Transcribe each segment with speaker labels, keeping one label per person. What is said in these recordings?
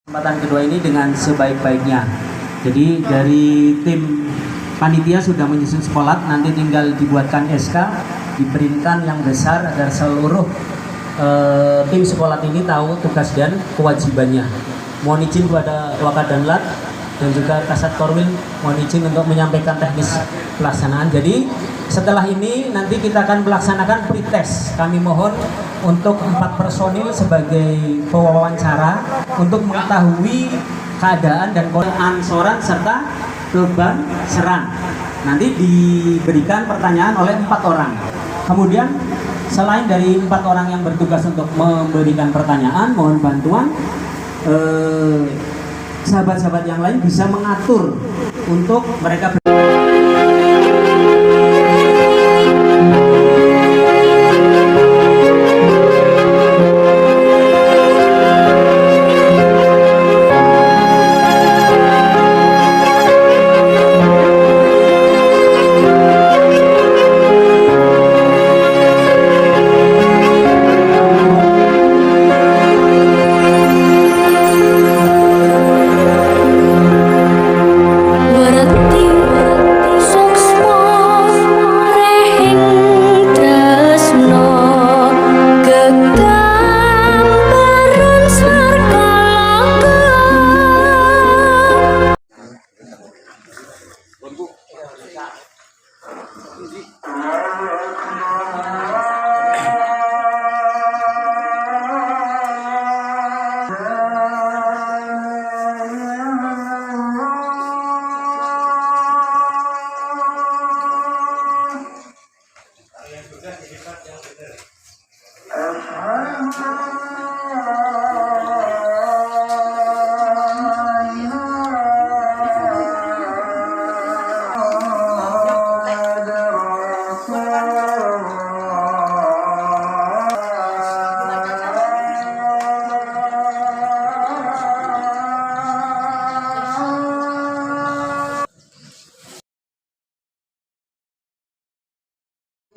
Speaker 1: Kesempatan kedua ini dengan sebaik-baiknya. Jadi dari tim panitia sudah menyusun sekolah, nanti tinggal dibuatkan SK, diberikan yang besar agar seluruh tim sekolah ini tahu tugas dan kewajibannya. Mohon izin kepada Wakadanlat dan juga Kasat Korwil, mohon izin untuk menyampaikan teknis pelaksanaan. Jadi setelah ini nanti kita akan melaksanakan pretest. Kami mohon untuk 4 personil sebagai pewawancara untuk mengetahui keadaan dan ansoran serta beban serang. Nanti diberikan pertanyaan oleh 4 orang. Kemudian selain dari 4 orang yang bertugas untuk memberikan pertanyaan, mohon bantuan sahabat-sahabat yang lain bisa mengatur untuk mereka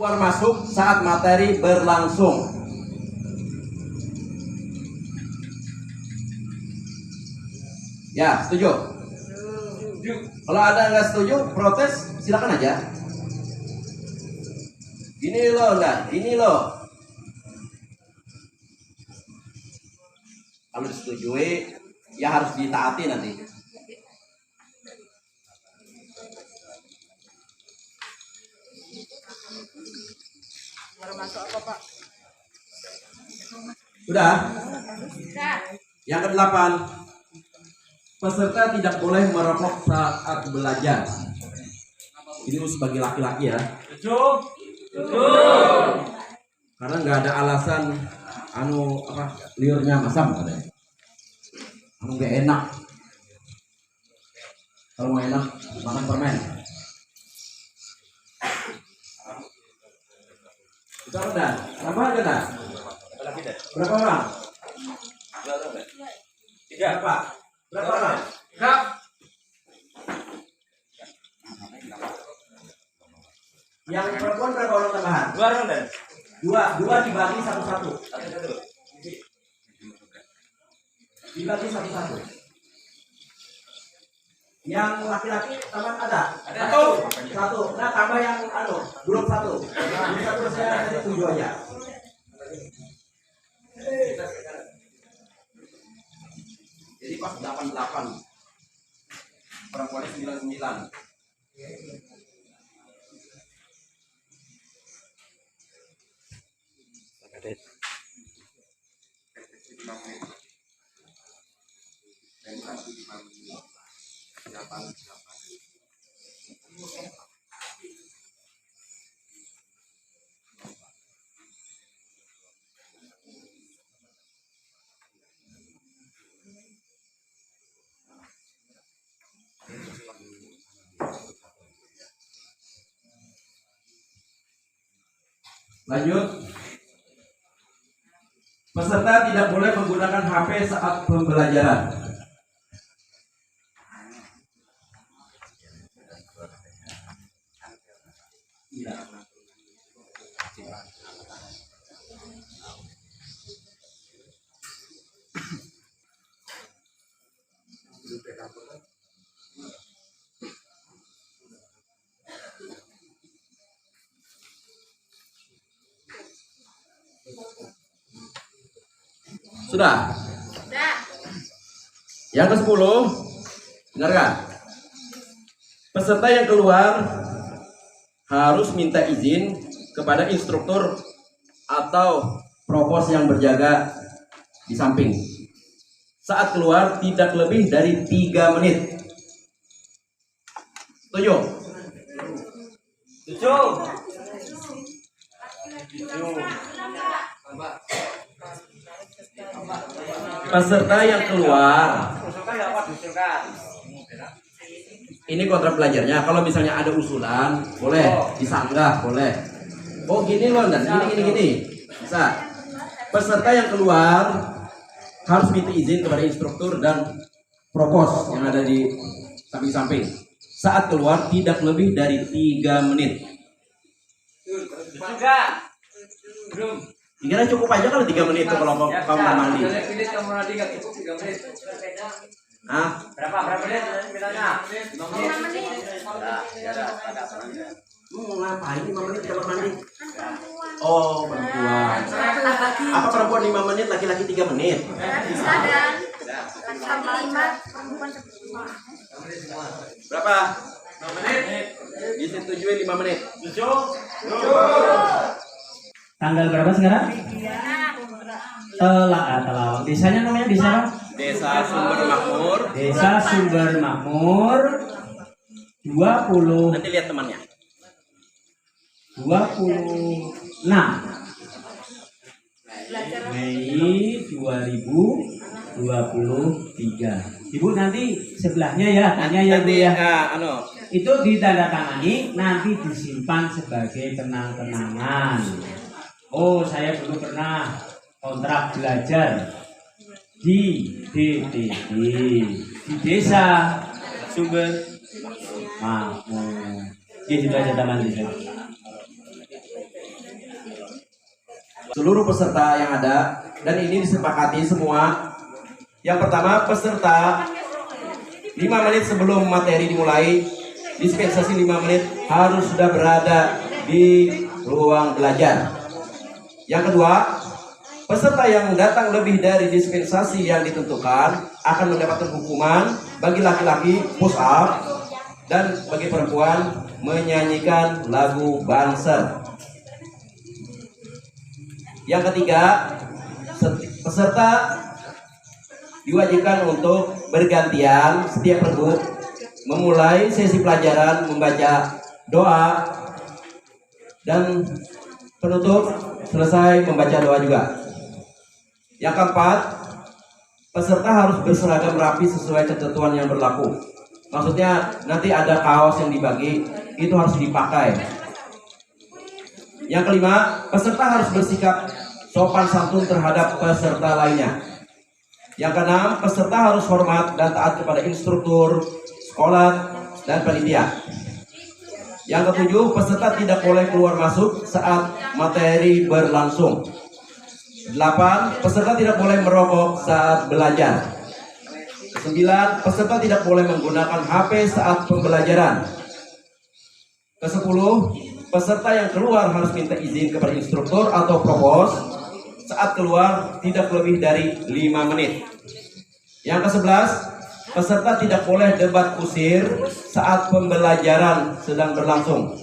Speaker 2: keluar masuk saat materi berlangsung. Ya, setuju? Kalau ada nggak setuju, protes silakan aja. Gini loh, enggak, ini loh. Kalau disetujui, ya harus ditaati nanti.
Speaker 3: Masuk apa, Pak?
Speaker 2: Sudah? Yang ke-8, peserta tidak boleh merokok saat belajar. Ini sebagai laki-laki ya. Karena nggak ada alasan liurnya masam katanya. Nggak enak. Kalau mau enak makan permen. Sudah udah. Berapa aja dah? Berapa orang? 3 Pak. Berapa orang? 3. Yang perempuan berapa orang tambahan?
Speaker 4: 2 orang dan
Speaker 2: 2 dibagi satu-satu. Dibagi satu-satu. Yang laki-laki tambahan ada? Satu. Nah tambah yang grup 1. Grup 1 saya tadi 7 aja. Jadi pas 88. Perempuannya 99. Lanjut. Peserta tidak boleh menggunakan HP saat pembelajaran. Sudah? Yang ke-10, benar nggak? Peserta yang keluar harus minta izin kepada instruktur atau propos yang berjaga di samping. Saat keluar tidak lebih dari 3 menit. Setuju? Setuju. Peserta yang keluar, ini kontrak belajarnya. Kalau misalnya ada usulan, boleh disanggah, boleh. Oh gini loh, dan gini. Bisa. Peserta yang keluar harus minta izin kepada instruktur dan propos yang ada di samping-samping. Saat keluar tidak lebih dari 3 menit.
Speaker 3: Juga. Belum.
Speaker 2: Kira cukup aja kalau 3 menit itu kalau kamu mandi.
Speaker 3: Kamu mandi nggak cukup 3 menit.
Speaker 2: Ah,
Speaker 3: Berapa menit bilangnya? 5 menit.
Speaker 2: Mau ngapain 5 menit kamar mandi? Oh, perempuan. Apa perempuan 5 menit, laki-laki 3 menit?
Speaker 4: Bisa dan laki-laki 5, perempuan 10.
Speaker 2: Berapa? 5 menit. Disetujui 5 menit.
Speaker 1: Tanggal berapa sekarang? Telawang. Desanya namanya desa apa?
Speaker 2: Desa Sumber Makmur.
Speaker 1: Desa Sumber Makmur 20
Speaker 2: Nanti lihat temannya.
Speaker 1: 26 Mei 2023. Ibu nanti sebelahnya ya, tanya ya Bu ya. Itu ditandatangani, nanti disimpan sebagai kenang-kenangan. Oh, saya dulu pernah kontrak belajar di DTD di desa Sumber Makmur. Gitu aja teman desa.
Speaker 2: Seluruh peserta yang ada, dan ini disepakati semua. Yang pertama, peserta 5 menit sebelum materi dimulai, dispensasi 5 menit harus sudah berada di ruang belajar. Yang kedua, peserta yang datang lebih dari dispensasi yang ditentukan akan mendapatkan hukuman. Bagi laki-laki push up, dan bagi perempuan menyanyikan lagu Banser. Yang ketiga, peserta diwajibkan untuk bergantian setiap regu memulai sesi pelajaran membaca doa, dan penutup selesai membaca doa juga. Yang keempat, peserta harus berseragam rapi sesuai ketentuan yang berlaku. Maksudnya nanti ada kaos yang dibagi, itu harus dipakai. Yang kelima, peserta harus bersikap sopan santun terhadap peserta lainnya. Yang keenam, peserta harus hormat dan taat kepada instruktur, sekolah, dan panitia. Yang ketujuh, peserta tidak boleh keluar masuk saat materi berlangsung. 8, peserta tidak boleh merokok saat belajar. 9, peserta tidak boleh menggunakan HP saat pembelajaran. Ke-10, peserta yang keluar harus minta izin kepada instruktur atau propos. Saat keluar tidak lebih dari 5 menit. Yang ke-11, peserta tidak boleh debat kusir saat pembelajaran sedang berlangsung.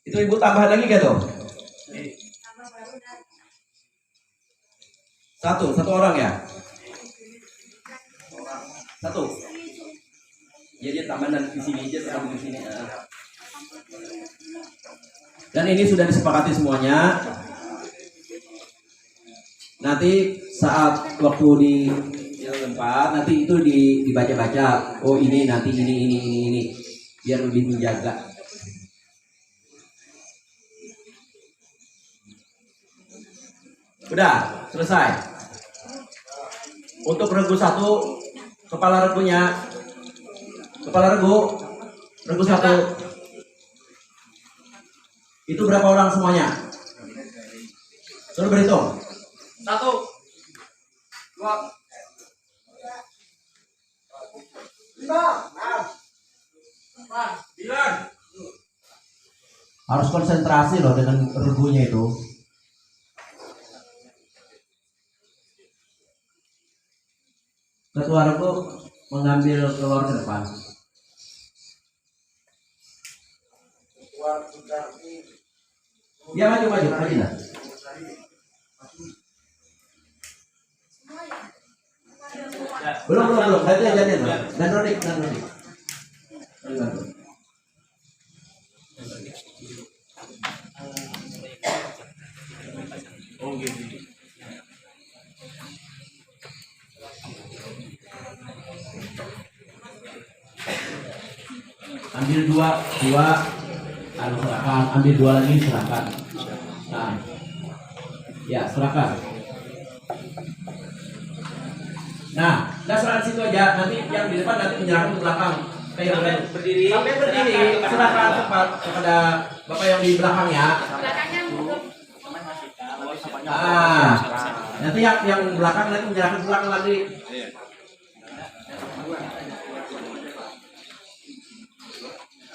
Speaker 2: Itu ibu tambah lagi gitu? Satu orang ya? Satu. Ya dia tambah dan di sini aja, sama di sini. Dan ini sudah disepakati semuanya. Nanti saat waktu di tempat, nanti itu dibaca-baca. Oh ini nanti ini, biar lebih menjaga. Udah selesai. Untuk regu 1, kepala regu 1 itu berapa orang semuanya? Suruh berhitung.
Speaker 3: 1, 2,
Speaker 2: Harus konsentrasi loh dengan regunya itu. Ketua regu mengambil telur ke depan. Ya maju lah. Belum. Gantian. Dan Rodik. Oh gitu. Ambil dua, serahkan. Ambil dua lagi, serahkan. Nah, ya serahkan. Nah, serahkan situ aja. Nanti yang di depan nanti menyerahkan ke belakang. Sampai berdiri. Serahkan cepat kepada bapak yang di belakang ya. Nah, nanti yang belakang nanti menyerahkan ke belakang lagi.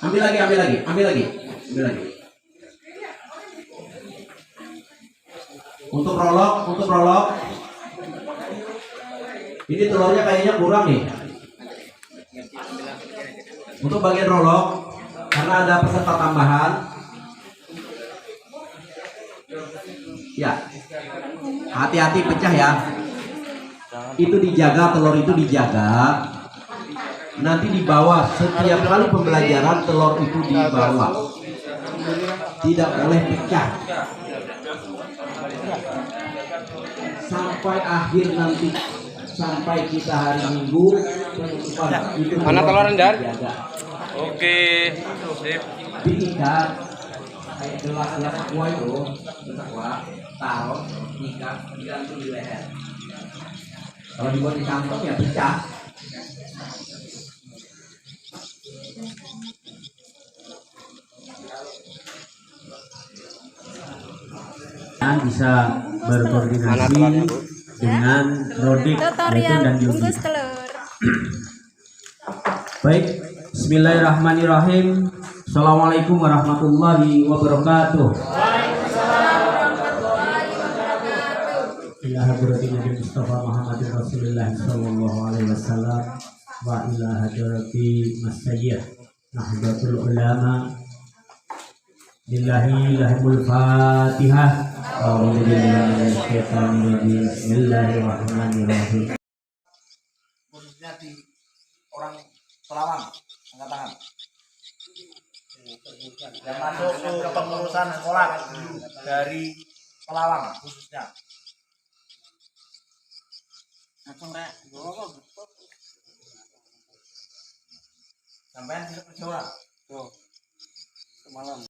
Speaker 2: Ambil lagi. Untuk prolog. Ini telurnya kayaknya kurang nih. Untuk bagian prolog, karena ada peserta tambahan. Ya, hati-hati pecah ya. Itu dijaga, telur itu dijaga. Nanti di bawah, setiap kali pembelajaran telur itu di bawah, tidak boleh pecah sampai akhir nanti, sampai kita hari Minggu penutupan itu.
Speaker 3: Mana telur Rendar?
Speaker 2: Oke, sip. Diikat kayak gelas aqua itu, taruh, ikat, digantung di leher. Kalau dibuat di kantong ya pecah.
Speaker 1: Bisa berkoordinasi dengan Rodik dan Yogi. Baik, bismillahirrahmanirrahim. Assalamualaikum warahmatullahi wabarakatuh. Ila hadratin Nabi Mustafa Muhammadin Rasulullah sallallahu alaihi wasallam wa ila hadrati Masyaikh Nahdlatul Ulama. Billahil Fatihah. Bismillahirrahmanirrahim.
Speaker 5: Khususnya di orang Pelawang, angkat tangan. Yang masuk ke pengurusan sekolah dari Pelawang khususnya. Sampai tidak percaya. Tuh, semalam.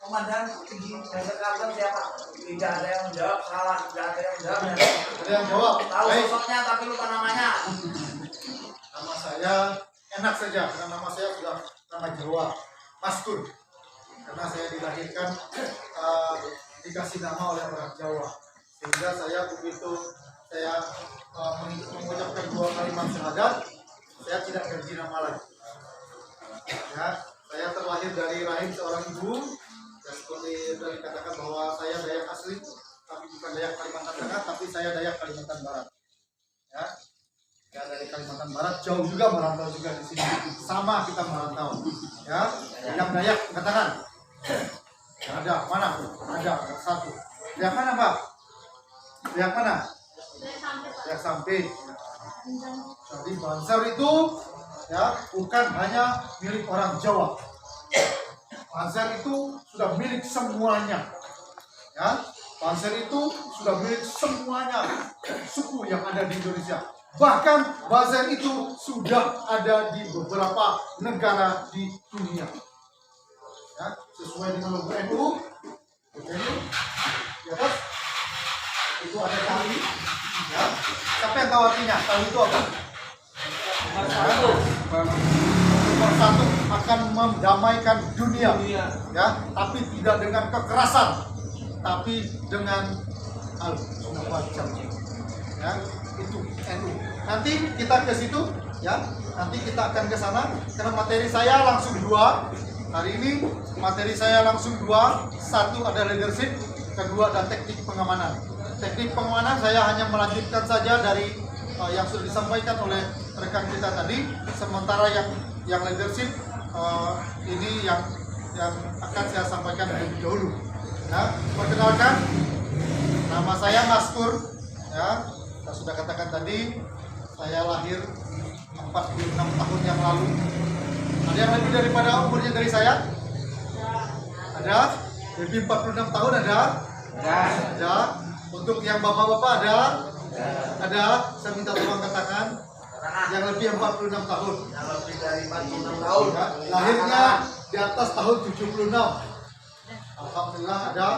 Speaker 5: Komandan tinggi dasar Kalteng siapa? Tidak ada yang menjawab, salah. Tidak ada yang menjawab. Ada yang jawab. Tahu sosoknya tapi lupa namanya. Nama saya enak saja, karena nama saya sudah nama Jawa, Maskur. Karena saya dilahirkan dikasih nama oleh orang Jawa, sehingga saya begitu saya mengucapkan dua kalimat syahadat, saya tidak ganti nama lagi. Ya, saya terlahir dari rahim seorang ibu. Ya, seperti sudah dikatakan bahwa saya Dayak asli, tapi bukan Dayak Kalimantan Tengah, tapi saya Dayak Kalimantan Barat. Ya, dari Kalimantan Barat jauh juga merantau juga di sini. Sama kita merantau. Ya, yang Dayak katakan. Ada mana? Ada satu. Dayak mana, Pak? Dayak mana? Dayak Sampit. Jadi Banser itu ya bukan hanya milik orang Jawa. Banser itu sudah milik semuanya, ya, Banser itu sudah milik semuanya suku yang ada di Indonesia. Bahkan Banser itu sudah ada di beberapa negara di dunia. Ya, sesuai dengan logo NU. Oke, di atas itu ada tali. Ya, siapa yang tahu artinya? Tali itu apa? Satu akan mendamaikan dunia, ya, tapi tidak dengan kekerasan, tapi dengan al-macam, ya, itu NU. Nanti kita ke situ, ya, nanti kita akan ke sana karena materi saya langsung dua. Hari ini materi saya langsung dua, satu ada leadership, kedua ada teknik pengamanan. Teknik pengamanan saya hanya melanjutkan saja dari yang sudah disampaikan oleh rekan kita tadi, sementara yang leadership ini yang akan saya sampaikan lebih dahulu. Nah, perkenalkan, nama saya Maskur. Ya, saya sudah katakan tadi, saya lahir 46 tahun yang lalu. Ada yang lebih daripada umurnya dari saya? Ada? Lebih 46 tahun ada? Ada. Untuk yang bapak-bapak ada? Ada. Saya minta tolong katakan yang lebih 46 tahun.
Speaker 6: Yang lebih dari 46 tahun.
Speaker 5: Ya, lahirnya di atas tahun 76. Alhamdulillah ada.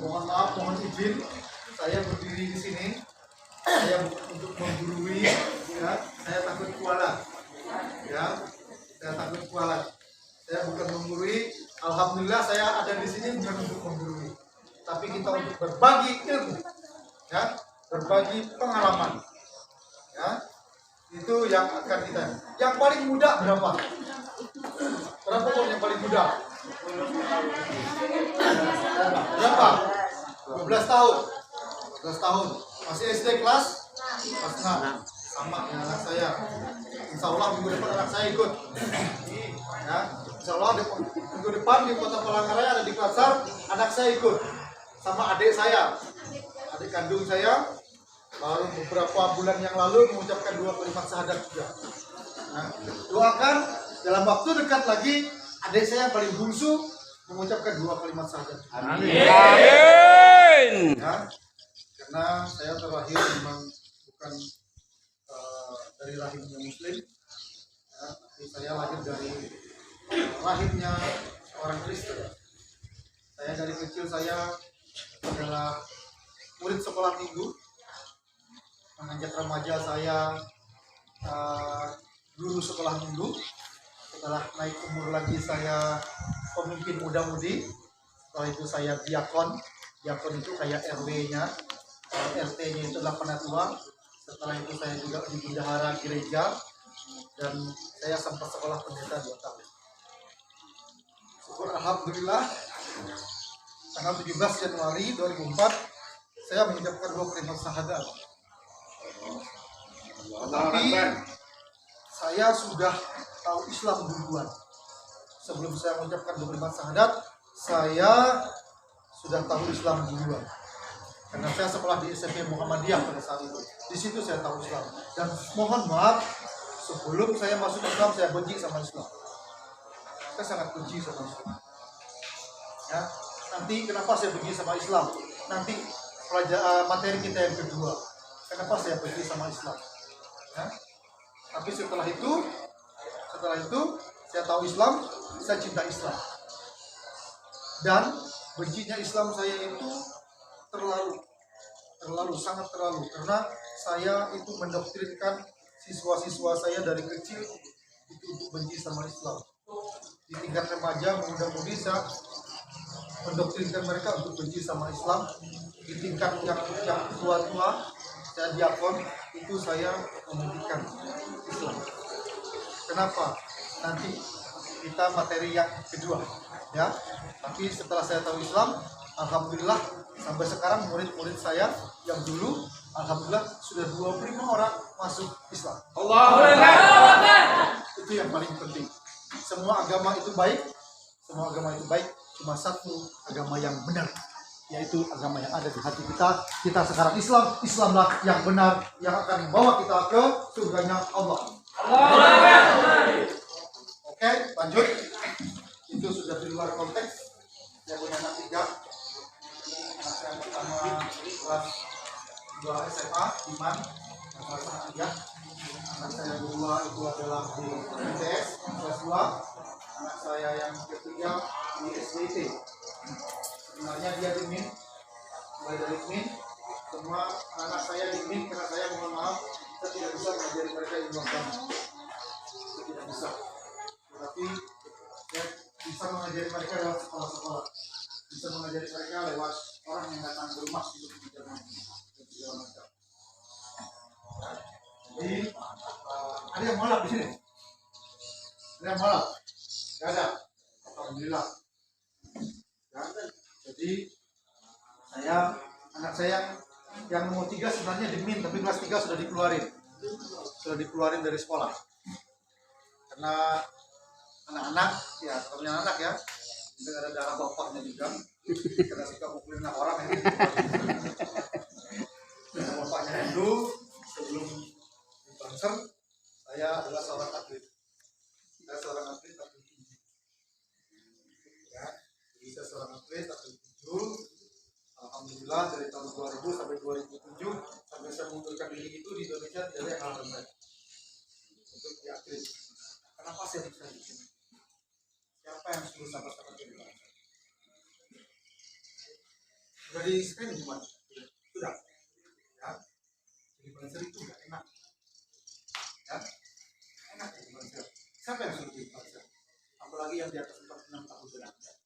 Speaker 5: Mohon maaf, mohon izin. Saya berdiri di sini. Saya bukan untuk menggurui, ya. Saya takut kualat. Ya, saya takut kualat. Saya bukan menggurui. Alhamdulillah saya ada di sini bukan untuk menggurui, tapi kita untuk berbagi ilmu, ya, berbagi pengalaman, ya. Itu yang akan kita. Yang paling muda berapa? Berapa orang yang paling muda? Berapa? 12 tahun. 12 tahun. Masih SD kelas 6. Sama dengan anak saya. Insya Allah minggu depan anak saya ikut. Ya, Insya Allah minggu depan di Kota Palangkaraya ada di Klatsar, anak saya ikut. Sama adik saya, adik kandung saya. Baru beberapa bulan yang lalu mengucapkan 2 kalimat syahadat juga. Nah, doakan dalam waktu dekat lagi adik saya yang paling bungsu mengucapkan 2 kalimat syahadat. Amin. Ya, karena saya terlahir memang bukan dari rahimnya Muslim, ya, tapi saya lahir dari rahimnya orang Kristen. Saya dari kecil saya adalah murid sekolah minggu. Menanjak remaja saya guru sekolah minggu. Setelah naik umur lagi saya pemimpin muda-mudi. Setelah itu saya diakon. Diakon itu kayak RW-nya. RT-nya itu adalah penatua. Setelah itu saya juga di bendahara gereja. Dan saya sempat sekolah pendeta 2 tahun. Syukur alhamdulillah. Tanggal 17 Januari 2004 saya mengucapkan 2 kalimat syahadat. Tapi saya sudah tahu Islam duluan. Sebelum saya mengucapkan 2 kalimat syahadat, saya sudah tahu Islam duluan. Karena saya sekolah di SMP Muhammadiyah pada saat itu. Di situ saya tahu Islam. Dan mohon maaf, sebelum saya masuk Islam, saya benci sama Islam. Saya sangat benci sama Islam. Ya, nanti kenapa saya benci sama Islam? Nanti materi kita yang kedua. Kenapa saya benci sama Islam? Ya? Tapi setelah itu saya tahu Islam, saya cinta Islam. Dan bencinya Islam saya itu terlalu sangat terlalu, karena saya itu mendoktrinkan siswa-siswa saya dari kecil itu untuk benci sama Islam. Di tingkat remaja, muda-mudi saya mendoktrinkan mereka untuk benci sama Islam. Di tingkat yang tua-tua, saya diakon, itu saya membenci Islam. Kenapa? Nanti kita materi yang kedua, ya. Tapi setelah saya tahu Islam, alhamdulillah sampai sekarang murid-murid saya yang dulu, alhamdulillah sudah 25 orang masuk Islam. Allahu Akbar. Itu yang paling penting. Semua agama itu baik, cuma satu agama yang benar, yaitu agama yang ada di hati kita. Kita sekarang Islamlah yang benar, yang akan membawa kita ke surganya Allah. Oke, lanjut. Itu sudah di luar konteks. Saya punya anak 3. Anak saya yang pertama sama kelas 2 SMA Iman kelas 3. Anak saya kedua itu adalah di ITS kelas 2. Anak saya yang ketiga di SDT. Sebenarnya dia admin, mulai dari admin. Semua anak saya admin karena saya mohon maaf saya tidak bisa mengajari mereka ilmu agama. Saya tidak bisa. Tetapi saya bisa mengajari mereka lewat sekolah-sekolah. Bisa mengajari mereka lewat orang yang datang ke rumah untuk mengajarkan dan segala macam. Jadi ada yang molak di sini? Ada yang molak? Tidak ada. Alhamdulillah. Ya. Jadi anak saya yang nomor 3 sebenarnya dimin, tapi kelas 3 sudah dikeluarin dari sekolah. Karena anak-anak, ya sebenarnya anak ya, mungkin ada darah bapaknya juga, karena suka mukulin anak orang ini. Darah bapaknya dulu sebelum di Banser, saya adalah seorang atlet. Saya seorang atlet tinju. Ya, jadi saya seorang atlet tinju. Alhamdulillah dari tahun 2000 sampai 2007 sampai saya mengundurkan diri itu di Indonesia tidak ada yang hal terbaik untuk di atlet. Kenapa saya bisa di sini? Siapa yang suruh sahabat-sahabat jadi bangsa? Sudah di screen gimana? Sudah. Ya. Jadi bangsa itu nggak enak. Ya. Enak jadi bangsa. Siapa yang suruh jadi bangsa? Apalagi yang di atas 46 tahun beranjak.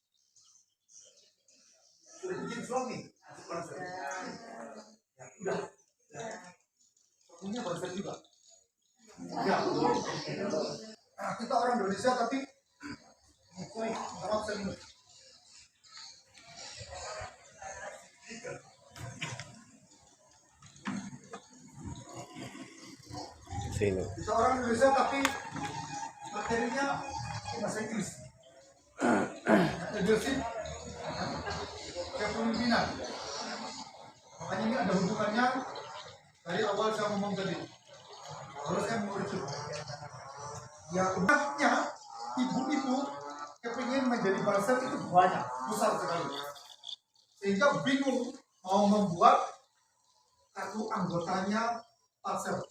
Speaker 5: Sudah bikin suami. Ya, udah. Ya. Punya bangsa juga. Ya, nah, kita orang Indonesia tapi maaf saya minum. Kita orang Indonesia tapi materinya bahasa Inggris. Leadership, kepemimpinan. Makanya ini ada hubungannya dari awal saya ngomong tadi. Kalau saya merujuk, ya umatnya ibu-ibu kepingin menjadi bangsa itu banyak, besar sekali. Sehingga bingung mau membuat kartu anggotanya parcel.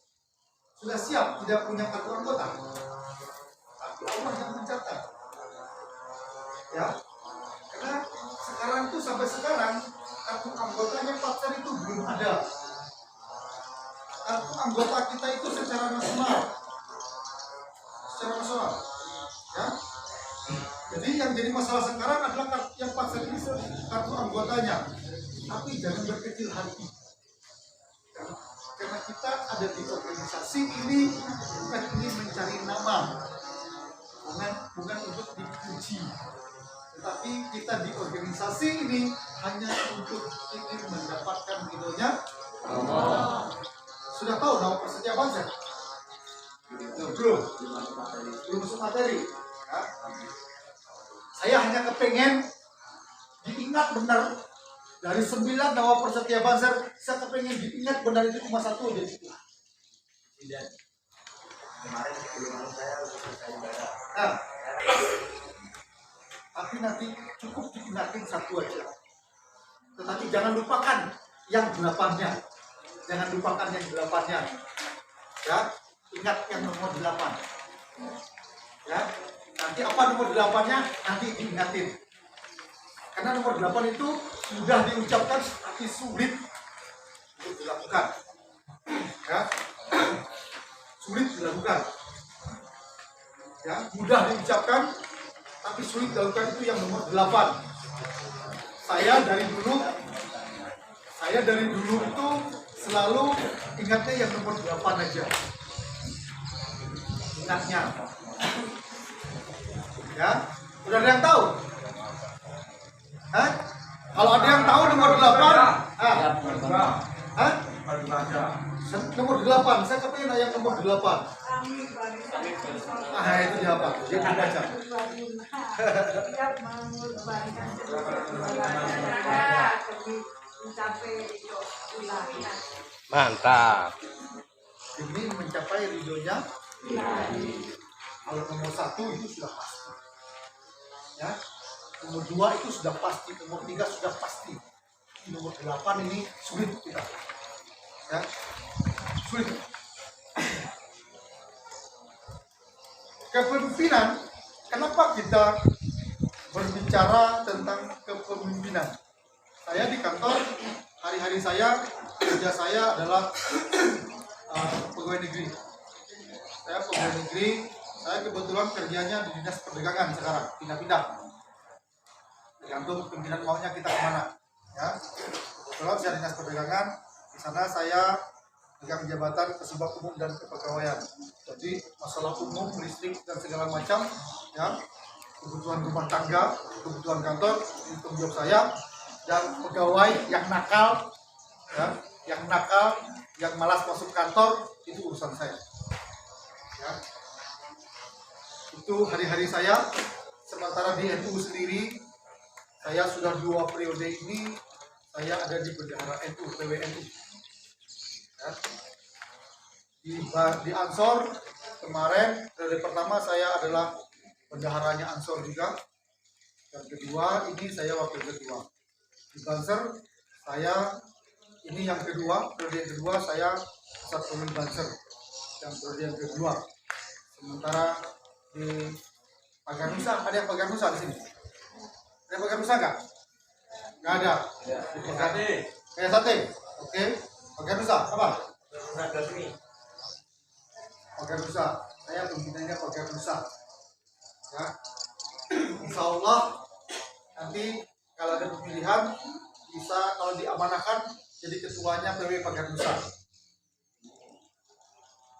Speaker 5: Sudah siap, tidak punya kartu anggota. Tapi Allah yang mencatat. Ya, karena sekarang tuh sampai sekarang kartu anggotanya parcel itu belum ada. Kartu anggota kita itu secara nasional, ya. Jadi yang jadi masalah sekarang adalah kartu yang parcel ini kartu anggotanya. Tapi jangan berkecil hati. Karena kita ada di organisasi ini bukan ingin mencari nama, bukan untuk dipuji, tetapi kita di organisasi ini hanya untuk ingin mendapatkan ridhonya Allah. Sudah tahu nama Persija Banser? Belum masuk materi. Ya. Saya hanya kepengen diingat benar dari 9 nama Persija Banser, saya kepengen diingat benar itu cuma 1 aja itu. Tidak. Kemarin sebelum saya selesai ibadah. Nah, tapi nanti cukup diingatin 1 aja. Tetapi jangan lupakan yang 8-nya. Jangan lupakan yang 8-nya. Ya, ingat yang nomor 8. Ya, nanti apa nomor 8-nya nanti diingatin. Karena nomor 8 itu sudah diucapkan tapi sulit untuk dilakukan. Ya. Sulit dilakukan. Ya, mudah diucapkan tapi sulit dilakukan itu yang nomor 8. Saya dari dulu itu selalu ingatnya yang nomor 8 aja. Ingatnya. Ya, udah ada yang tahu? Hah? Kalau ada yang tahu nomor 8, nomor 8, saya kepengen yang nomor 8. Itu dia apa? Dia baca.
Speaker 7: Mantap.
Speaker 5: Demi mencapai ridhonya. Kalau nomor 1 itu sudah pasti. Ya. Nomor 2 itu sudah pasti, nomor 3 sudah pasti. di nomor 8 ini sulit kita. Ya. Sulit. Kepemimpinan, kenapa kita berbicara tentang kepemimpinan? Saya di kantor, hari-hari saya, kerja saya adalah pegawai negeri. Saya pegawai negeri, saya kebetulan kerjanya di Dinas Perdagangan sekarang, pindah-pindah. Tergantung pimpinan maunya kita kemana. Ya. Kebetulan saya Dinas Perdagangan, di sana saya pegang jabatan Kasubag Umum dan Kepegawaian. Jadi masalah umum, listrik dan segala macam, ya, kebutuhan rumah tangga, kebutuhan kantor, itu tanggung jawab saya. Dan pegawai yang nakal, ya, yang malas masuk kantor, itu urusan saya. Ya. Itu hari-hari saya. Sementara di NU sendiri, saya sudah 2 periode ini, saya ada di bendahara NU, PWNU. Ya. Di Ansor kemarin, periode pertama saya adalah bendaharanya Ansor juga. Yang kedua, ini saya wakil ketua. Di Banser, saya ini yang kedua, periode yang kedua saya Pusat Pemilih Banser yang periode yang kedua. Sementara di Paganusa, ada yang Paganusa di sini? Ada yang Paganusa nggak? Nggak ada. Kayak sate. Oke. Paganusa apa? Paganusa. Saya pimpinannya Paganusa. Ya. Insya Allah nanti kalau ada pemilihan bisa kalau diamanahkan jadi ketuanya PW Paganusa.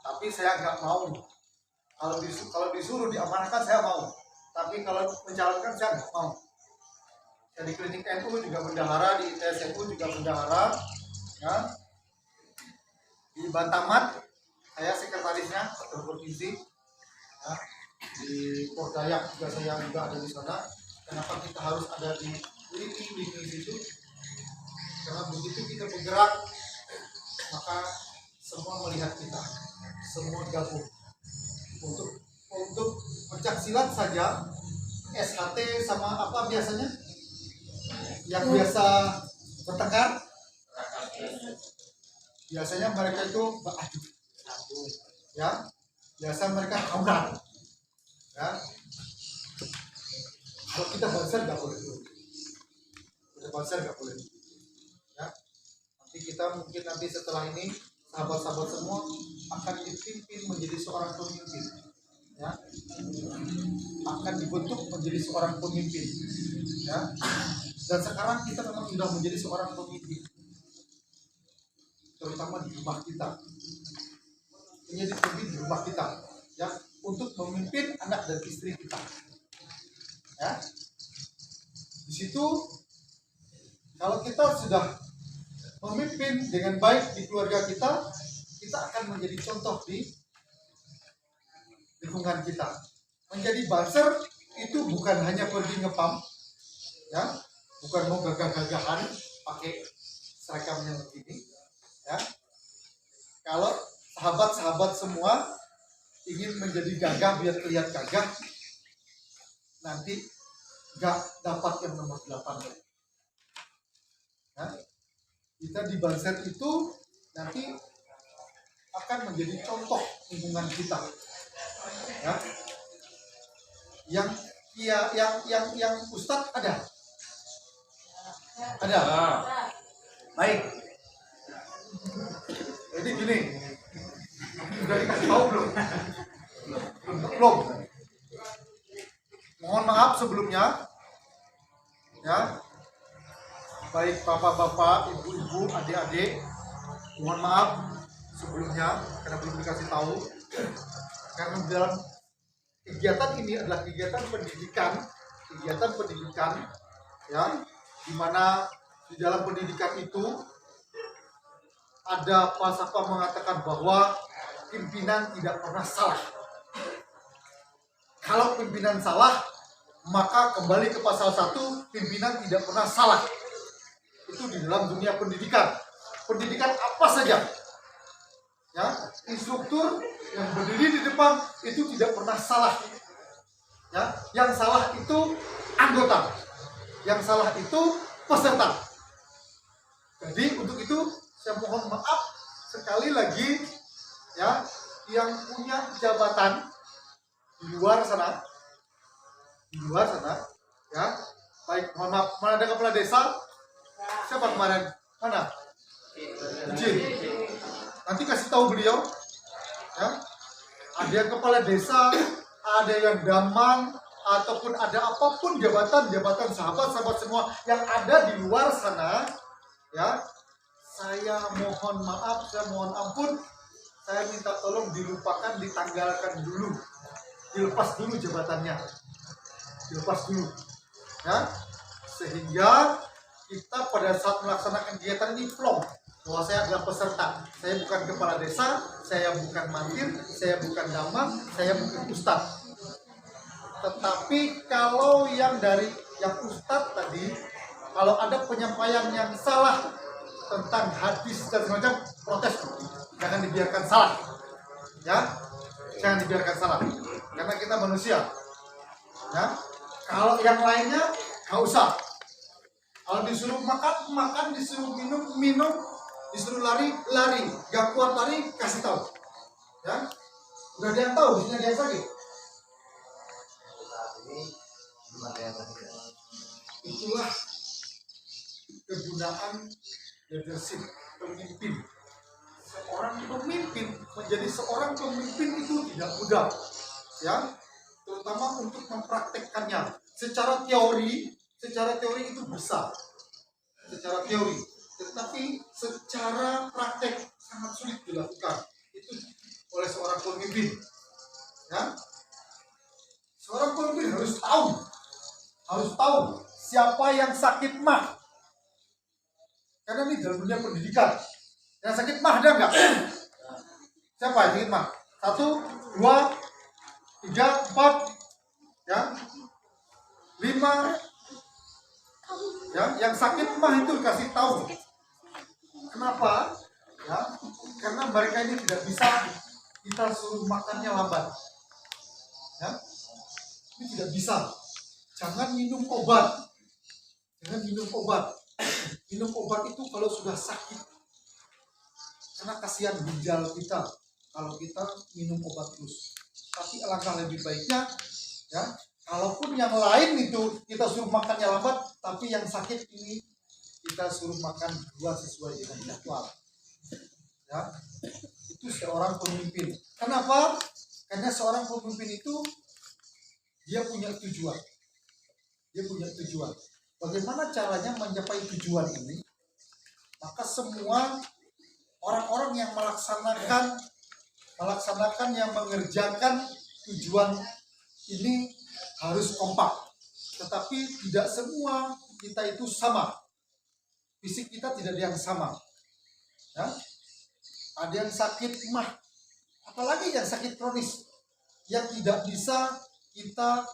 Speaker 5: Tapi saya nggak mau. Kalau disuruh diamanahkan saya mau. Tapi kalau mencalonkan saya nggak mau. Jadi klinik NU juga bendahara, di ITS NU juga bendahara. Ya. Di Bantamat saya sekretarisnya satu provinsi. Ya. Di Pordayak juga saya juga ada di sana. Kenapa kita harus ada di lini situ? Karena begitu kita bergerak, maka semua melihat kita, semua gabung. Untuk pencak silat saja, SHT sama apa biasanya? Yang biasa bertengkar, biasanya mereka itu beradu, ya. Biasa mereka tawuran, ya. Kalau kita Banser nggak boleh dulu. Kita Banser nggak boleh. Ya. Nanti kita mungkin nanti setelah ini sahabat-sahabat semua akan dipimpin menjadi seorang pemimpin. Ya. Akan dibentuk menjadi seorang pemimpin. Ya. Dan sekarang kita memang sudah menjadi seorang pemimpin. Terutama di rumah kita. Menjadi pemimpin di rumah kita. Ya. Untuk memimpin anak dan istri kita. Ya. Di situ kalau kita sudah memimpin dengan baik di keluarga kita, kita akan menjadi contoh di lingkungan kita. Menjadi Banser itu bukan hanya pergi ngepam, ya, bukan mau gagah-gagahan pakai seragam yang begini, ya. Kalau sahabat-sahabat semua ingin menjadi gagah biar terlihat gagah, nanti nggak dapat yang nomor 8. Ya. Kita di Banser itu nanti akan menjadi contoh lingkungan kita. Ya. Yang Ustadz ada. Baik. Jadi gini. Sudah dikasih tahu belum? Belum. Mohon maaf sebelumnya, ya, baik bapak-bapak, ibu-ibu, adik-adik, mohon maaf sebelumnya karena belum dikasih tahu. Karena dalam kegiatan ini adalah kegiatan pendidikan, ya, di mana di dalam pendidikan itu ada falsafah mengatakan bahwa pimpinan tidak pernah salah. Kalau pimpinan salah, maka kembali ke pasal 1, pimpinan tidak pernah salah. Itu di dalam dunia pendidikan. Pendidikan apa saja. Ya, instruktur yang berdiri di depan itu tidak pernah salah. Ya, yang salah itu anggota. Yang salah itu peserta. Jadi untuk itu saya mohon maaf sekali lagi ya, yang punya jabatan di luar sana ya, baik, mohon maaf, mana ada kepala desa? Siapa kemarin? Mana? Izin. Nanti kasih tahu beliau ya. Ada yang kepala desa, ada yang damang, ataupun ada apapun jabatan sahabat-sahabat semua yang ada di luar sana ya, saya mohon maaf, saya mohon ampun, saya minta tolong dilupakan, ditanggalkan dulu, dilepas dulu jabatannya, dilepas dulu ya, sehingga kita pada saat melaksanakan kegiatan ini plong bahwa saya adalah peserta, saya bukan kepala desa, saya bukan mantir, saya bukan damang, saya bukan ustadz. Tetapi kalau yang dari yang ustadz tadi, kalau ada penyampaian yang salah tentang hadis dan semacam, protes, jangan dibiarkan salah ya, jangan dibiarkan salah, karena kita manusia ya. Kalau yang lainnya nggak usah, kalau disuruh makan, disuruh minum, disuruh lari, gak kuat lari, kasih tahu ya. Udah ada yang tahu, di sini ada yang sakit. Itulah kegunaan leadership, pemimpin. Seorang pemimpin, menjadi seorang pemimpin itu tidak mudah ya, terutama untuk mempraktekkannya. Secara teori itu bisa, secara teori, tetapi secara praktek sangat sulit dilakukan itu oleh seorang pemimpin ya. Seorang pemimpin harus tahu siapa yang sakit mah, karena ini dalam dunia pendidikan. Yang sakit mah ada nggak? Siapa yang sakit mah? 1, 2, 3, 4 ya, 5 ya, yang sakit mah itu kasih tahu. Kenapa? Ya, karena mereka ini tidak bisa kita suruh makannya lambat. Ya, ini tidak bisa. Jangan minum obat. Minum obat itu kalau sudah sakit. Karena kasihan ginjal kita kalau kita minum obat terus. Tapi alangkah lebih baiknya ya, kalaupun yang lain itu kita suruh makannya lambat, tapi yang sakit ini kita suruh makan dua sesuai dengan jadwal. Ya, itu seorang pemimpin. Kenapa? Karena seorang pemimpin itu dia punya tujuan. Bagaimana caranya mencapai tujuan ini? Maka semua orang-orang yang melaksanakan, yang mengerjakan tujuan ini harus kompak. Tetapi tidak semua kita itu sama. Fisik kita tidak ada yang sama. Ya? Ada yang sakit mah, apalagi yang sakit kronis, yang tidak bisa kita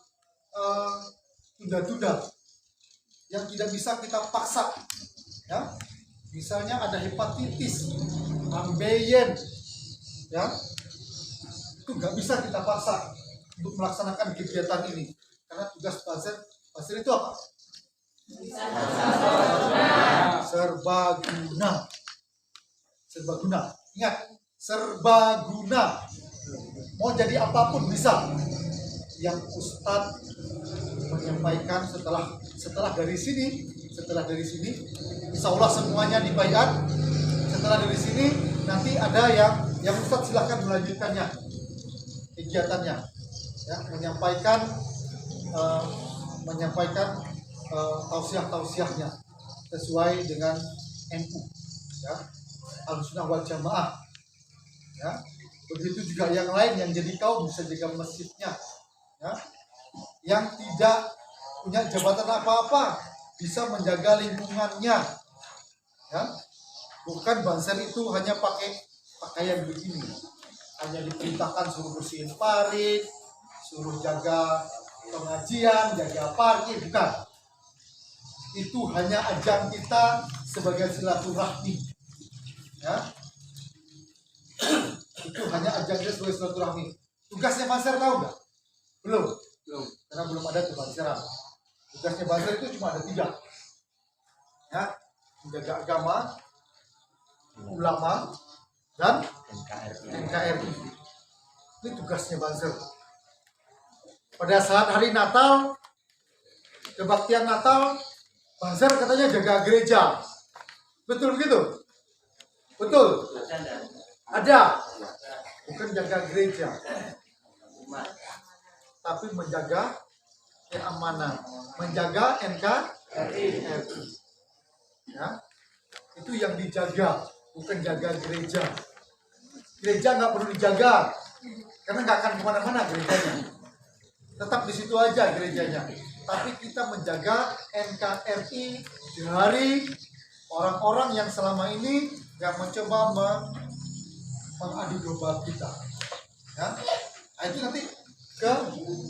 Speaker 5: tunda-tunda, yang tidak bisa kita paksa. Ya? Misalnya ada hepatitis, ambeien, ya, itu nggak bisa kita paksa untuk melaksanakan kegiatan ini, karena tugas buzzer itu apa? Serbaguna. Ingat, serbaguna. Mau jadi apapun bisa. Yang Ustadz menyampaikan setelah dari sini, insya Allah semuanya dibayar. Setelah dari sini nanti ada yang Ustadz silahkan melanjutkannya kegiatannya, ya, menyampaikan tausiah-tausiahnya sesuai dengan NU, ya, Ahlussunnah wal Jamaah, ya. Begitu juga yang lain yang jadi kaum bisa jaga masjidnya, ya. Yang tidak punya jabatan apa-apa bisa menjaga lingkungannya, ya. Bukan banser itu hanya pakai pakaian begini, hanya diperintahkan suruh bersihin parit, suruh jaga pengajian, jaga parkir, bukan. Itu hanya ajang kita sebagai silaturahmi, ya. Itu hanya ajang kita sebagai silaturahmi. Tugasnya banser tahu nggak? Belum, karena belum ada kebanseran. Tugasnya banser itu cuma ada 3, ya, menjaga agama, ulama, dan NKRI. Ini tugasnya Banser. Pada saat hari Natal, kebaktian Natal, Banser katanya jaga gereja. Betul begitu? Betul? Ada. Bukan jaga gereja, tapi menjaga keamanan, menjaga NKRI. Ya, itu yang dijaga, bukan jaga gereja. Gereja nggak perlu dijaga, karena nggak akan kemana-mana gerejanya. Tetap di situ aja gerejanya. Tapi kita menjaga NKRI dari orang-orang yang selama ini yang mencoba mengadu domba kita. Ya, nah, itu nanti ke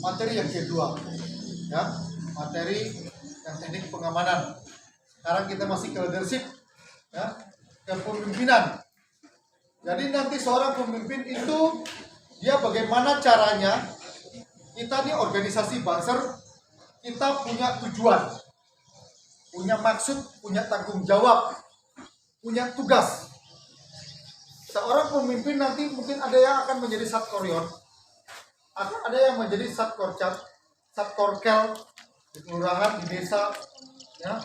Speaker 5: materi yang kedua. Ya, materi yang teknik pengamanan. Sekarang kita masih ke leadership, ya, kepemimpinan. Jadi nanti seorang pemimpin itu dia bagaimana caranya, kita nih organisasi Banser, kita punya tujuan, punya maksud, punya tanggung jawab, punya tugas. Seorang pemimpin nanti mungkin ada yang akan menjadi satkoryon, akan ada yang menjadi satkorcat, satkorkel di kelurahan, di desa. Ya,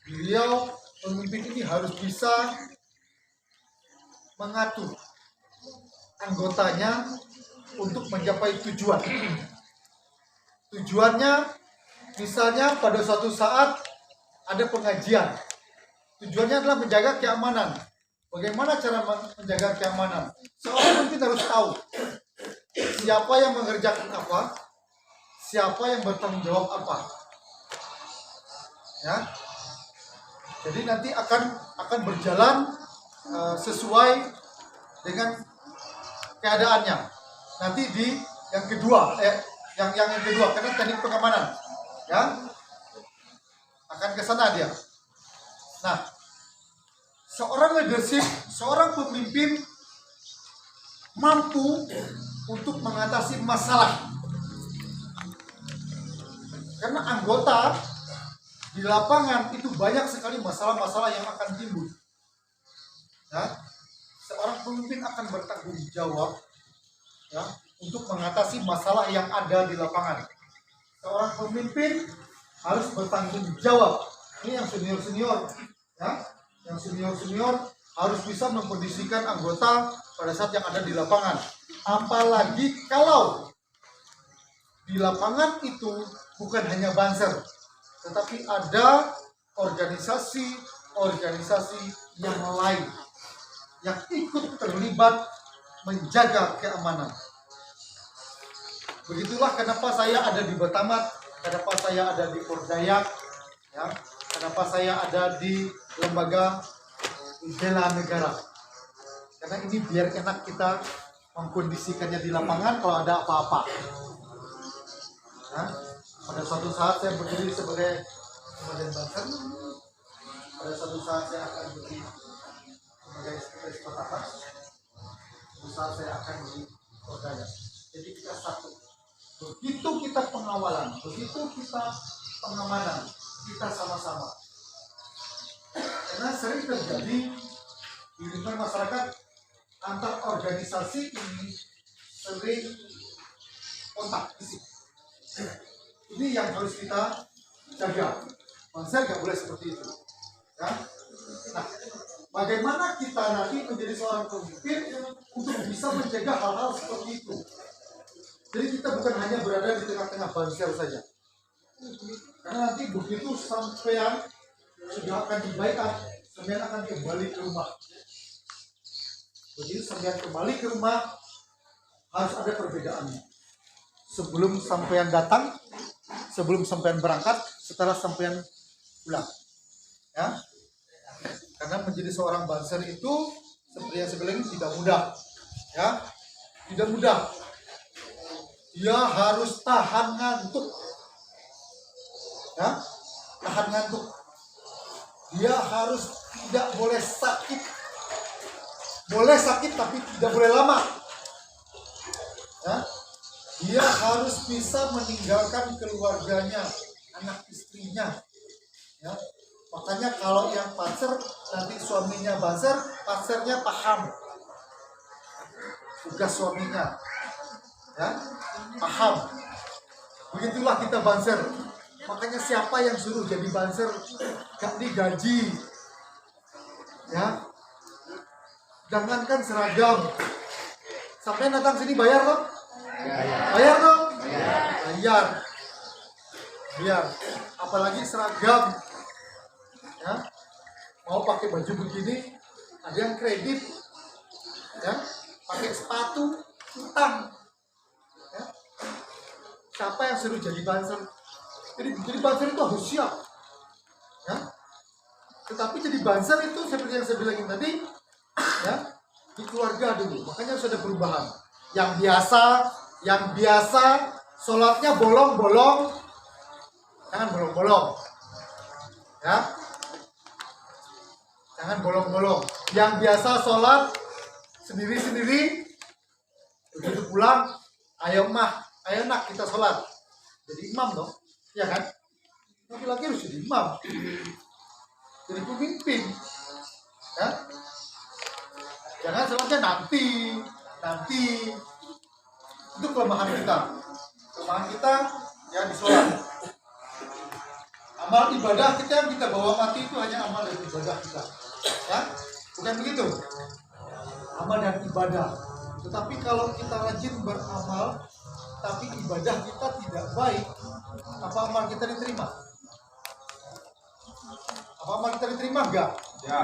Speaker 5: beliau pemimpin ini harus bisa mengatur anggotanya untuk mencapai tujuan. Tujuannya misalnya pada suatu saat ada pengajian. Tujuannya adalah menjaga keamanan. Bagaimana cara menjaga keamanan? Seorang pemimpin harus tahu siapa yang mengerjakan apa, siapa yang bertanggung jawab apa. Ya. Jadi nanti akan berjalan sesuai dengan keadaannya. Nanti di yang kedua, yang kedua karena teknik pengamanan, ya, akan ke sana dia. Nah, seorang leadership, seorang pemimpin mampu untuk mengatasi masalah. Karena anggota di lapangan itu banyak sekali masalah-masalah yang akan timbul. Ya, seorang pemimpin akan bertanggung jawab, ya, untuk mengatasi masalah yang ada di lapangan. Seorang pemimpin harus bertanggung jawab. Ini yang senior-senior, ya, yang senior-senior harus bisa mengkondisikan anggota pada saat yang ada di lapangan. Apalagi kalau di lapangan itu bukan hanya Banser, tetapi ada organisasi-organisasi yang lain yang ikut terlibat menjaga keamanan. Begitulah kenapa saya ada di Betamat, kenapa saya ada di Pordayak, ya, kenapa saya ada di lembaga bela negara. Karena ini biar enak kita mengkondisikannya di lapangan kalau ada apa-apa. Ya, pada suatu saat saya berdiri sebagai Komandan Banser, pada suatu saat saya akan berdiri sebagai sekretaris Kota, usaha saya akan di Pordayak. Jadi kita satu. Begitu kita pengawalan, begitu kita pengamanan, kita sama-sama. Karena sering terjadi di lingkungan masyarakat antar organisasi ini sering kontak fisik. Ini yang harus kita jaga. Banser nggak boleh seperti itu. Ya? Nah, bagaimana kita nanti menjadi seorang pemimpin untuk bisa mencegah hal-hal seperti itu? Jadi kita bukan hanya berada di tengah-tengah Banser saja. Karena nanti begitu sampean sudah akan dibaikat, sampean akan kembali ke rumah. Begitu sampean kembali ke rumah, harus ada perbedaannya. Sebelum sampean datang, sebelum sampean berangkat, setelah sampean pulang. Ya. Karena menjadi seorang Banser itu seperti yang saya bilang tidak mudah. Ya. Tidak mudah. Dia harus tahan ngantuk. Ya, tahan ngantuk. Dia harus tidak boleh sakit. Boleh sakit tapi tidak boleh lama. Ya, dia harus bisa meninggalkan keluarganya, anak istrinya. Ya, Makanya kalau yang pacar nanti suaminya buzzer, pacarnya paham tugas suaminya, ya paham. Begitulah kita buzzer. Makanya siapa yang suruh jadi buzzer gak digaji, ya. Jangankan seragam, sampai datang sini bayar dong, bayar dong, bayar. Apalagi seragam, ya. Mau pakai baju begini, ada yang kredit, ya. Pakai sepatu, utang, ya. Siapa yang suruh jadi buzzer? Jadi buzzer itu harus siap, ya. Tetapi jadi buzzer itu seperti yang saya bilangin tadi, ya, di keluarga dulu. Makanya harus ada perubahan. Yang biasa sholatnya bolong-bolong, jangan bolong-bolong, ya. Jangan bolong-bolong. Yang biasa sholat sendiri-sendiri, begitu pulang, ayo nak kita sholat. Jadi imam dong, ya kan? Laki-laki harus jadi imam, jadi pemimpin, ya. Jangan sholatnya nanti. Itu kelemahan kita. Kelemahan kita ya di sholat. Amal ibadah kita yang kita bawa mati itu hanya amal dan ibadah kita, ya. Bukan begitu? Amal dan ibadah. Tetapi kalau kita rajin beramal, tapi ibadah kita tidak baik, apa amal kita diterima? Apa amal kita diterima enggak?
Speaker 2: Ya.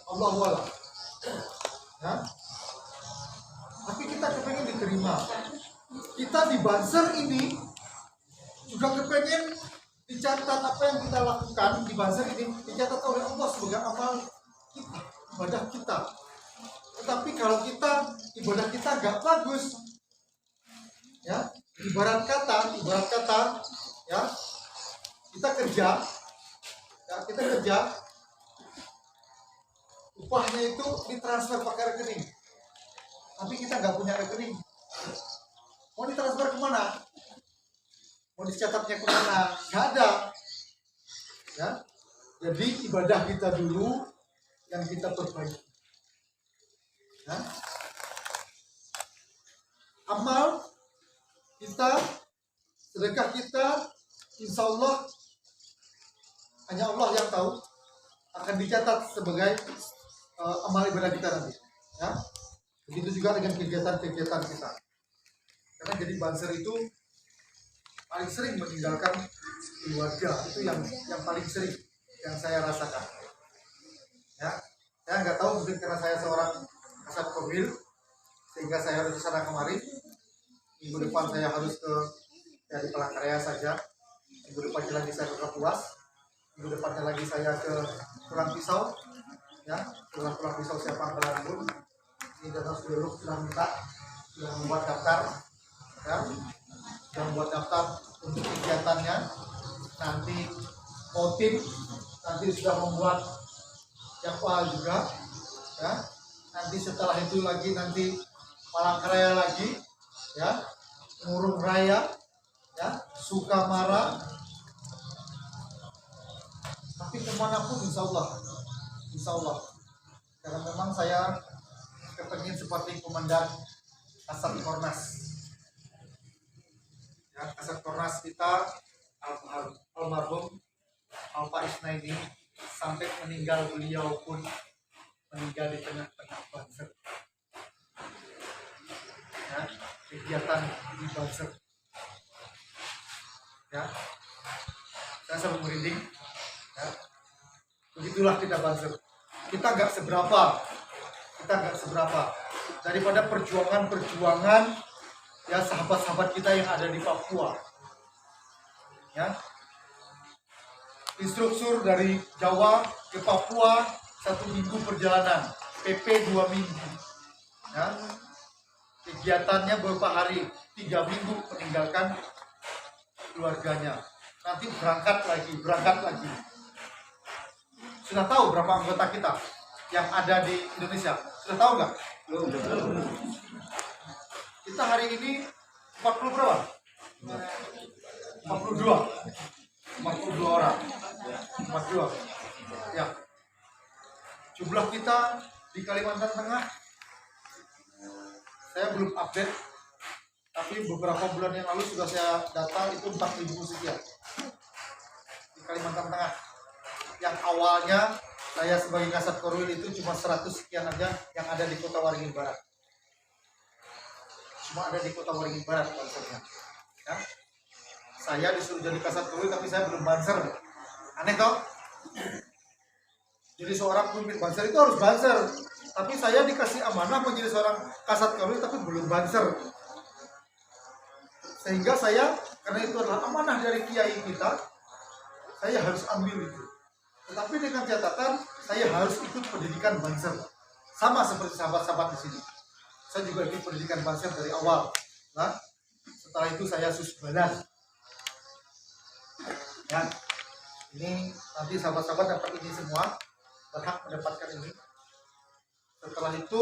Speaker 5: Allahu a'lam. Ya. Tapi kita kepengen diterima. Kita di buzzer ini juga kepengen dicatat apa yang kita lakukan di buzzer ini dicatat oleh Allah sebagai amal kita, ibadah kita. Tetapi kalau ibadah kita gak bagus, ya, ibarat kata, ya, kita kerja, upahnya itu ditransfer pakai rekening, tapi kita nggak punya rekening. Mau ditransfer kemana? Mau dicatatnya kemana? Nggak ada, ya. Jadi ibadah kita dulu yang kita perbaiki, ya. Amal kita, sedekah kita, insya Allah hanya Allah yang tahu, akan dicatat sebagai amal ibadah kita nanti, ya. Begitu juga dengan kegiatan-kegiatan kita. Karena jadi buzzer itu paling sering meninggalkan keluarga, itu yang paling sering yang saya rasakan, ya. Saya nggak tahu, mungkin karena saya seorang kasat komil sehingga saya harus kesana kemari. Minggu depan saya harus di Palangkaraya saja, minggu depannya lagi saya ke Kapuas, minggu depannya lagi saya ke Pulang Pisau, ya. Pulang Pisau saya Pangkalan Bun. Ini data sudah minta, sudah membuat daftar, ya. Sudah membuat daftar untuk kegiatannya. Nanti motif, nanti sudah membuat jadwal juga, ya. Nanti setelah itu lagi nanti Palangkaraya lagi, ya, Murung Raya, ya, Sukamara. Tapi kemanapun insya Allah, karena memang saya kepengen seperti komandan Kasat Kornas, ya, Kasat Kornas kita almarhum Alfa Isnaini, sampai meninggal beliau pun meninggal di tengah-tengah bangsa, ya, kegiatan di bangsa, ya. Saya sampai merinding, ya. Begitulah kita bangsa. Kita nggak seberapa daripada perjuangan ya sahabat-sahabat kita yang ada di Papua, ya. Instruktur dari Jawa ke Papua 1 minggu perjalanan, PP 2 minggu, ya. Kegiatannya beberapa hari, 3 minggu meninggalkan keluarganya, nanti berangkat lagi. Sudah tahu berapa anggota kita yang ada di Indonesia? Sudah tahu nggak? Belum. Kita hari ini 40 berapa? 42 orang. kemajuan. Ya, jumlah kita di Kalimantan Tengah saya belum update, tapi beberapa bulan yang lalu sudah saya data itu 4.000 sekian di Kalimantan Tengah. Yang awalnya saya sebagai Kasat Korwil itu cuma 100 sekian aja yang ada di Kota Waringin Barat. Cuma ada di Kota Waringin Barat bansernya. Ya. Saya disuruh jadi Kasat Korwil tapi saya belum banser. Aneh toh? Jadi seorang pemimpin banser itu harus banser. Tapi saya dikasih amanah menjadi seorang Kasat Korwil tapi belum banser. Sehingga saya, karena itu adalah amanah dari kiai kita, saya harus ambil itu. Tetapi dengan catatan, saya harus ikut pendidikan banser. Sama seperti sahabat-sahabat di sini. Saya juga ikut pendidikan banser dari awal. Nah, setelah itu saya susbanan. Ya, ini nanti sahabat-sahabat dapat ini semua, berhak mendapatkan ini. Setelah itu,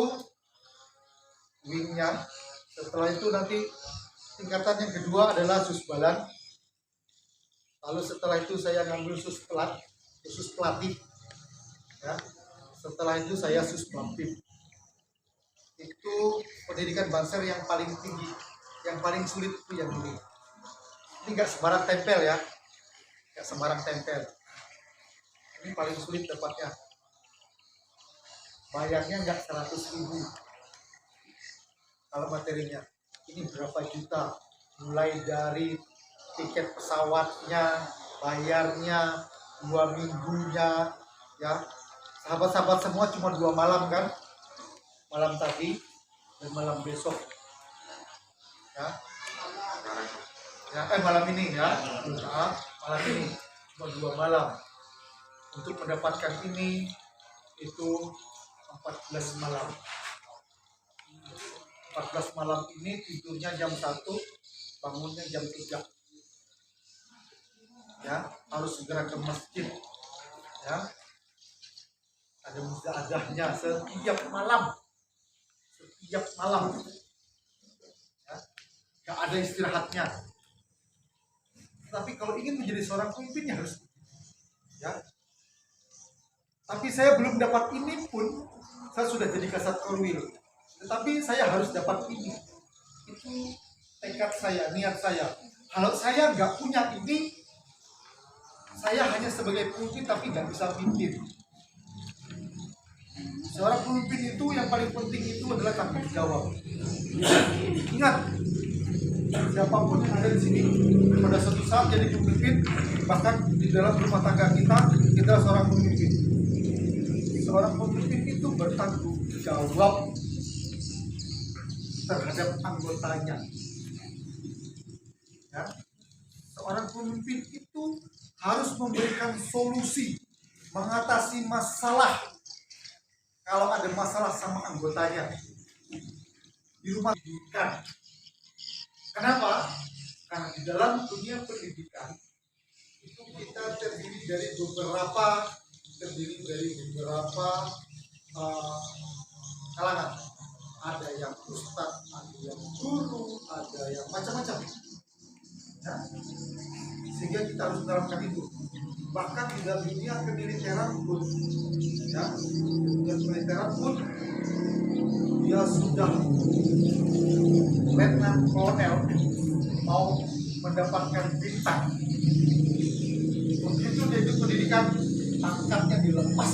Speaker 5: wingnya. Setelah itu nanti tingkatan yang kedua adalah susbalan. Lalu setelah itu saya ngambil khusus pelatih. Ya. Setelah itu saya susbapim. Itu pendidikan banser yang paling tinggi, yang paling sulit itu yang ini. Ini nggak sembarang tempel ya, nggak sembarang tempel. Ini paling sulit dapatnya. Bayarnya nggak 100.000 kalau materinya. Ini berapa juta? Mulai dari tiket pesawatnya, bayarnya, 2 minggunya, ya. Sahabat-sahabat semua cuma 2 malam kan? Malam tadi dan malam besok. Ya. Malam ini ya. Nah, malam ini cuma 2 malam. Untuk mendapatkan ini itu 14 malam. 14 malam ini tidurnya jam 1, bangunnya jam 3. Ya, harus segera ke masjid. Ya. Ada muzaadahnya setiap malam. Setiap malam. Ya. Gak ada istirahatnya. Tapi kalau ingin menjadi seorang pemimpin ya harus. Ya. Tapi saya belum dapat ini pun, saya sudah jadi Kasat Korwil. Tetapi saya harus dapat ini. Itu tekad saya, niat saya. Kalau saya nggak punya ini, saya hanya sebagai pemimpin tapi nggak bisa pimpin. Seorang pemimpin itu yang paling penting itu adalah tanggung jawab. Ingat, siapapun yang ada di sini pada suatu saat jadi pemimpin, bahkan di dalam rumah tangga kita seorang pemimpin. Seorang pemimpin itu bertanggung jawab terhadap anggotanya. Ya. Seorang pemimpin itu harus memberikan solusi, mengatasi masalah. Kalau ada masalah sama anggotanya di rumah pendidikan. Kenapa? Karena di dalam dunia pendidikan itu kita terdiri dari beberapa kalangan. Ada yang ustadz, ada yang guru, ada yang macam-macam. Ya. Sehingga kita harus menerapkan itu. Bahkan di dalam dunia kemiliteran pun, ya, dia sudah letnan kolonel mau mendapatkan bintang. Begitu dia ikut pendidikan, pangkatnya dilepas.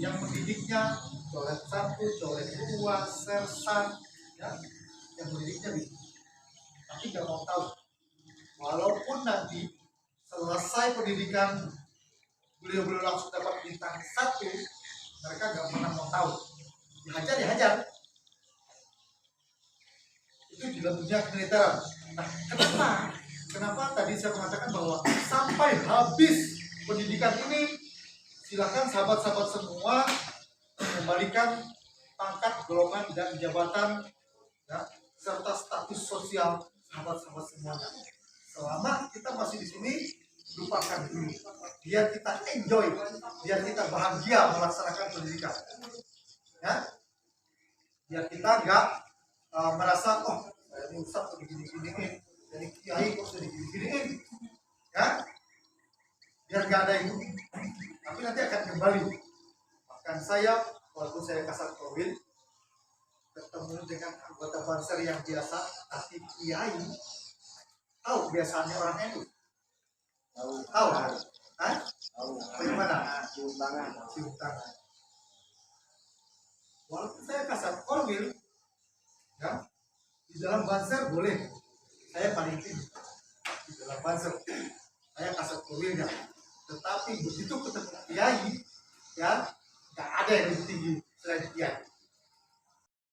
Speaker 5: Yang mendidiknya coret 1, coret 2, sersan, ya, yang mendidiknya gitu. Tapi nggak mau tahu. Walaupun nanti selesai pendidikan beliau langsung dapat bintang 1, mereka nggak pernah mau tahu. Dihajar. Itu di dalam dunia kemiliteran. Nah, kenapa tadi saya mengatakan bahwa sampai habis pendidikan ini, silakan sahabat-sahabat semua mengembalikan pangkat, golongan, dan jabatan, ya, serta status sosial sahabat-sahabat semuanya. Selama kita masih di sini, lupakan dulu. Biar kita enjoy, biar kita bahagia melaksanakan pendidikan. Ya, biar kita nggak merasa, oh, saya ini ustaz kok digini-giniin, jadi kiai kok saya digini-giniin. Ya, ketemu dengan anggota banser yang biasa tapi kiai, tahu biasanya orang itu? Tahu? Hah? Bagaimana? Cium tangan. Walaupun saya kasar korwil, ya, di dalam banser boleh. Saya paling tinggi di dalam banser. Saya kasar korwilnya. Tetapi begitu ketemu kiai, ya, nggak ada yang lebih tinggi selain kiai.